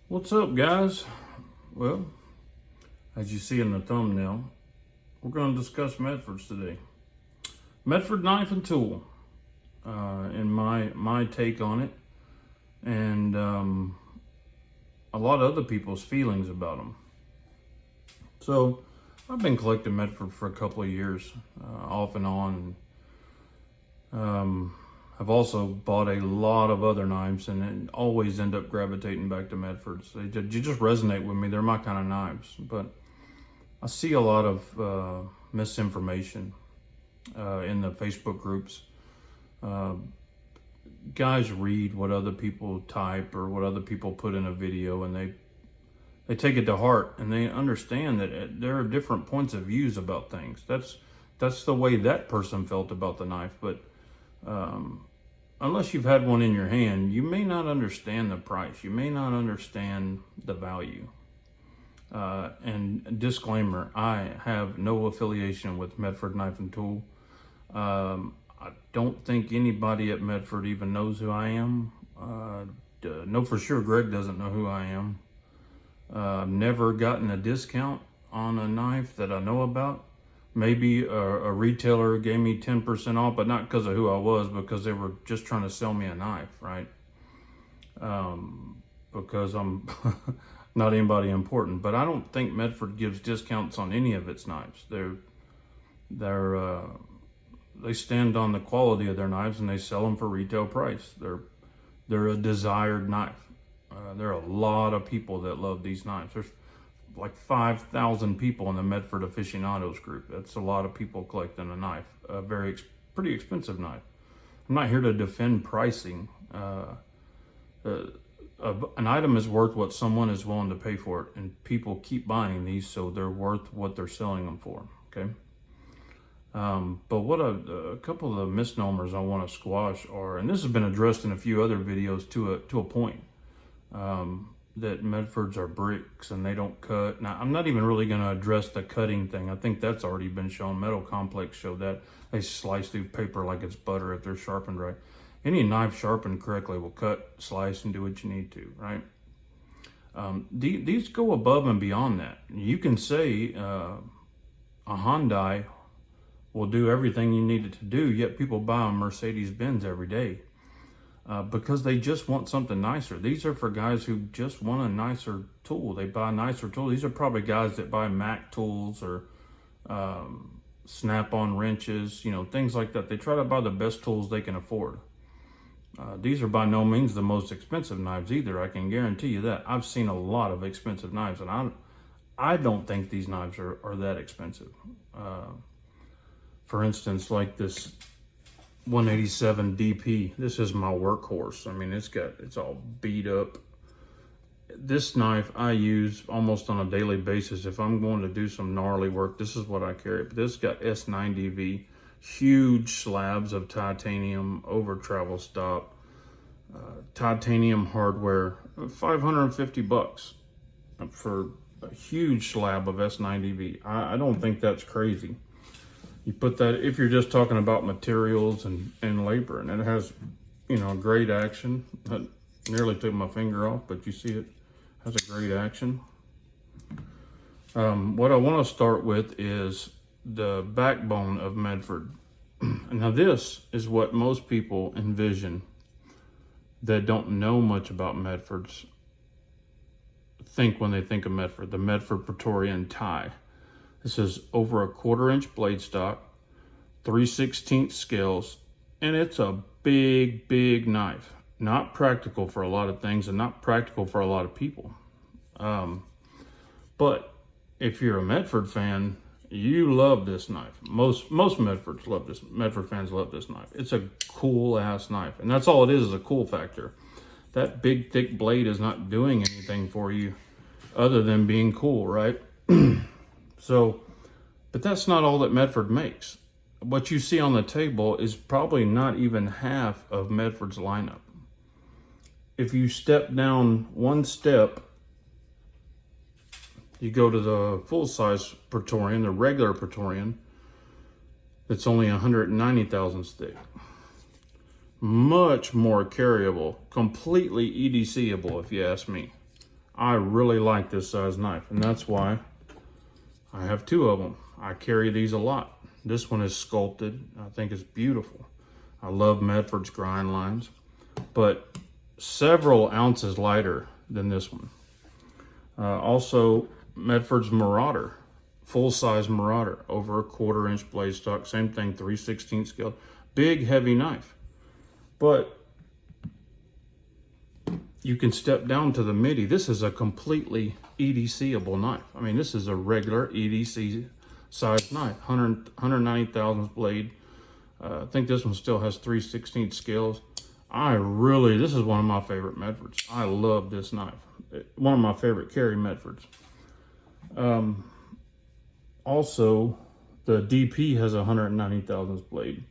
What's up, guys? Well, as you see in the thumbnail, we're going to discuss Medfords today. Medford Knife and Tool, in my take on it, and a lot of other people's feelings about them. So, I've been collecting Medford for a couple of years, off and on. I've also bought a lot of other knives and always end up gravitating back to Medfords. They just resonate with me. They're my kind of knives. But I see a lot of misinformation in the Facebook groups. Guys read what other people type or what other people put in a video, and they take it to heart, and they understand that there are different points of views about things. That's the way that person felt about the knife. But unless you've had one in your hand, you may not understand the price. You may not understand the value. And disclaimer, I have no affiliation with Medford Knife and Tool. I don't think anybody at Medford even knows who I am. Know for sure Greg doesn't know who I am. I've never gotten a discount on a knife that I know about. Maybe a retailer gave me 10% off, but not because of who I was, because they were just trying to sell me a knife, right? Because I'm not anybody important. But I don't think Medford gives discounts on any of its knives. They stand on the quality of their knives, and they sell them for retail price. They're a desired knife. There are a lot of people that love these knives. There's like 5,000 people in the Medford aficionados group. That's a lot of people collecting a knife, a pretty expensive knife. I'm not here to defend pricing. An item is worth what someone is willing to pay for it, and people keep buying these, so they're worth what they're selling them for. Okay. But what a couple of the misnomers I want to squash are, and this has been addressed in a few other videos to a point. That Medfords are bricks and they don't cut. Now, I'm not even really going to address the cutting thing. I think that's already been shown. Metal Complex showed that. They slice through paper like it's butter if they're sharpened right. Any knife sharpened correctly will cut, slice, and do what you need to, right? These go above and beyond that. You can say a Hyundai will do everything you need it to do, yet people buy a Mercedes-Benz every day. Because they just want something nicer. These are for guys who just want a nicer tool. They buy a nicer tool. These are probably guys that buy Mac tools or snap-on wrenches, things like that. They try to buy the best tools they can afford. These are by no means the most expensive knives either. I can guarantee you that. I've seen a lot of expensive knives, and I don't think these knives are that expensive. For instance, like this 187 DP. This is my workhorse. I mean, it's all beat up. This knife I use almost on a daily basis. If I'm going to do some gnarly work, this is what I carry. But this got S90V, huge slabs of titanium over travel stop, titanium hardware, $550 for a huge slab of S90V. I don't think that's crazy. You put that, if you're just talking about materials and labor, and it has, great action. I nearly took my finger off, but you see it has a great action. What I want to start with is the backbone of Medford. Now this is what most people envision that don't know much about Medfords think when they think of Medford, the Medford Praetorian tie. This is over a 1/4 inch blade stock, 3/16 scales, and it's a big knife. Not practical for a lot of things and not practical for a lot of people. But if you're a Medford fan, you love this knife. Most Medfords love this. Medford fans love this knife. It's a cool ass knife, and that's all it is a cool factor. That big thick blade is not doing anything for you other than being cool, right? So, but that's not all that Medford makes. What you see on the table is probably not even half of Medford's lineup. If you step down one step, you go to the full-size Praetorian, the regular Praetorian, it's only 190 thousandths thick. Much more carryable, completely EDCable if you ask me. I really like this size knife, and that's why I have two of them. I carry these a lot. This one is sculpted. I think it's beautiful. I love Medford's grind lines, but several ounces lighter than this one. Also, Medford's Marauder, full-size Marauder, over a 1/4 inch blade stock, same thing, 3/16 scale. Big, heavy knife. But you can step down to the MIDI. This is a completely EDC-able knife. I mean, this is a regular EDC size knife, 190 thousandths blade. I think this one still has 3/16 scales. This is one of my favorite Medfords. I love this knife. One of my favorite carry Medfords. Also, the DP has a 190 thousandths blade.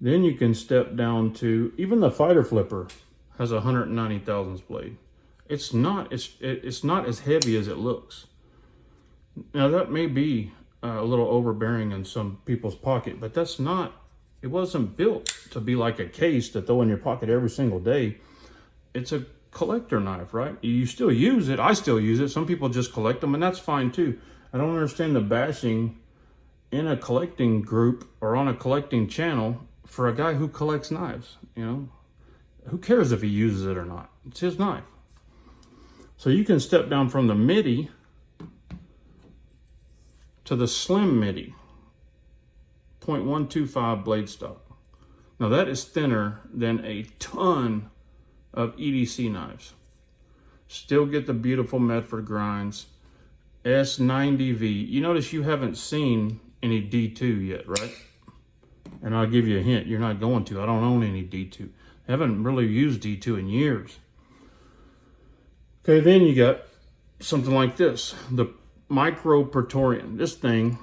Then you can step down to, even the Fighter Flipper has a 190 thousandths blade. It's not as heavy as it looks. Now that may be a little overbearing in some people's pocket, but that's not, it wasn't built to be like a case to throw in your pocket every single day. It's a collector knife, right? You still use it. I still use it. Some people just collect them, and that's fine too. I don't understand the bashing in a collecting group or on a collecting channel for a guy who collects knives. You know, who cares if he uses it or not? It's his knife. So you can step down from the MIDI to the slim MIDI, 0.125 blade stock. Now that is thinner than a ton of EDC knives. Still get the beautiful Medford grinds. S90V. You notice you haven't seen any D2 yet, right? And I'll give you a hint, you're not going to. I don't own any D2. I haven't really used D2 in years. Okay, then you got something like this, the Micro Praetorian. This thing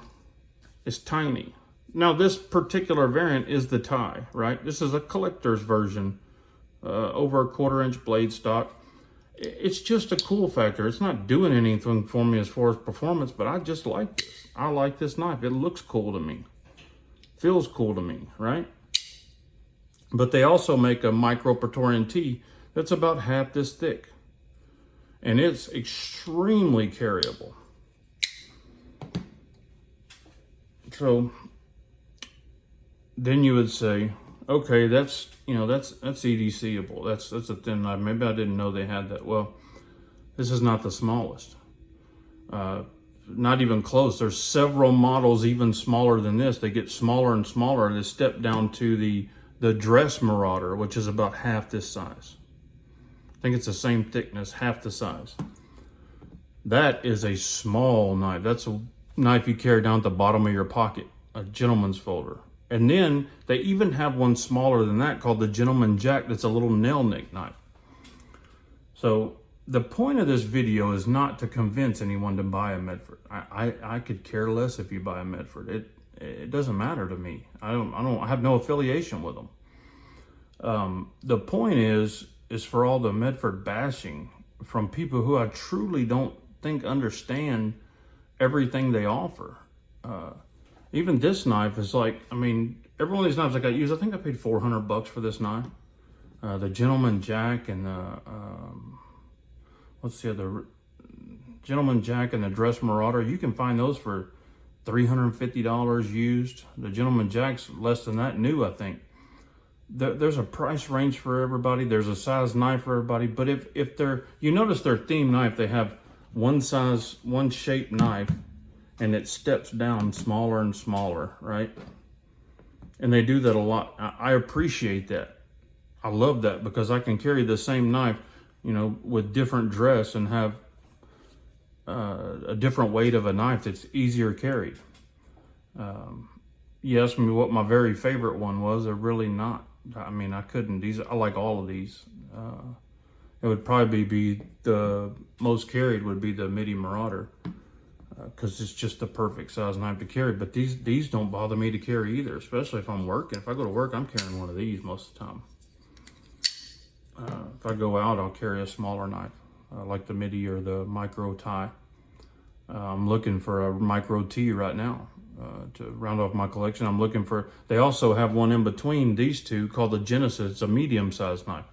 is tiny. Now this particular variant is the tie, right? This is a collector's version, over a 1/4 inch blade stock. It's just a cool factor. It's not doing anything for me as far as performance, but I just like this. I like this knife. It looks cool to me. Feels cool to me, right? But they also make a Micro Praetorian T that's about half this thick. And it's extremely carryable. So then you would say, okay, that's EDC-able. That's a thin knife. Maybe I didn't know they had that. Well, this is not the smallest. Not even close. There's several models even smaller than this. They get smaller and smaller. They step down to the dress Marauder, which is about half this size. I think it's the same thickness, half the size. That is a small knife. That's a knife you carry down at the bottom of your pocket, a gentleman's folder. And then they even have one smaller than that called the Gentleman Jack that's a little nail nick knife. So the point of this video is not to convince anyone to buy a Medford. I could care less if you buy a Medford. It doesn't matter to me. I have no affiliation with them. The point is for all the Medford bashing from people who I truly don't think understand everything they offer. Even this knife is like, I mean, every one of these knives I use, I think I paid $400 for this knife. The Gentleman Jack and the, what's the other? Gentleman Jack and the Dress Marauder. You can find those for $350 used. The Gentleman Jack's less than that new, I think. There's a price range for everybody. There's a size knife for everybody. But if they're, you notice their theme knife, they have one size, one shape knife, and it steps down smaller and smaller, right? And they do that a lot. I appreciate that. I love that because I can carry the same knife, you know, with different dress and have a different weight of a knife that's easier carried. You asked me what my very favorite one was. They're really not. I mean, I couldn't. I like all of these. It would probably be the most carried would be the MIDI Marauder. Because it's just the perfect size knife to carry. But these don't bother me to carry either, especially if I'm working. If I go to work, I'm carrying one of these most of the time. If I go out, I'll carry a smaller knife, like the MIDI or the Micro Tie. I'm looking for a Micro T right now to round off my collection. I'm looking for, they also have one in between these two called the Genesis. It's a medium-sized knife.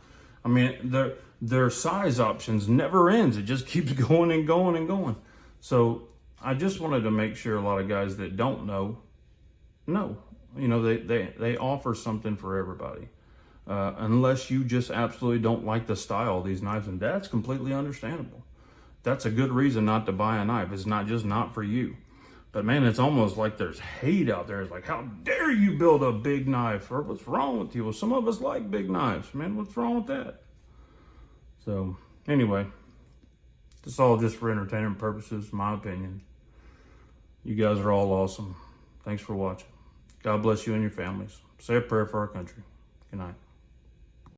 I mean, their size options never ends. It just keeps going and going and going. So I just wanted to make sure a lot of guys that don't know. You know, they offer something for everybody. Unless you just absolutely don't like the style of these knives, and that's completely understandable. That's a good reason not to buy a knife. It's not just not for you. But man, it's almost like there's hate out there. It's like, how dare you build a big knife? Or what's wrong with you? Well, some of us like big knives. Man, what's wrong with that? So anyway, it's all just for entertainment purposes, my opinion. You guys are all awesome. Thanks for watching. God bless you and your families. Say a prayer for our country. Good night.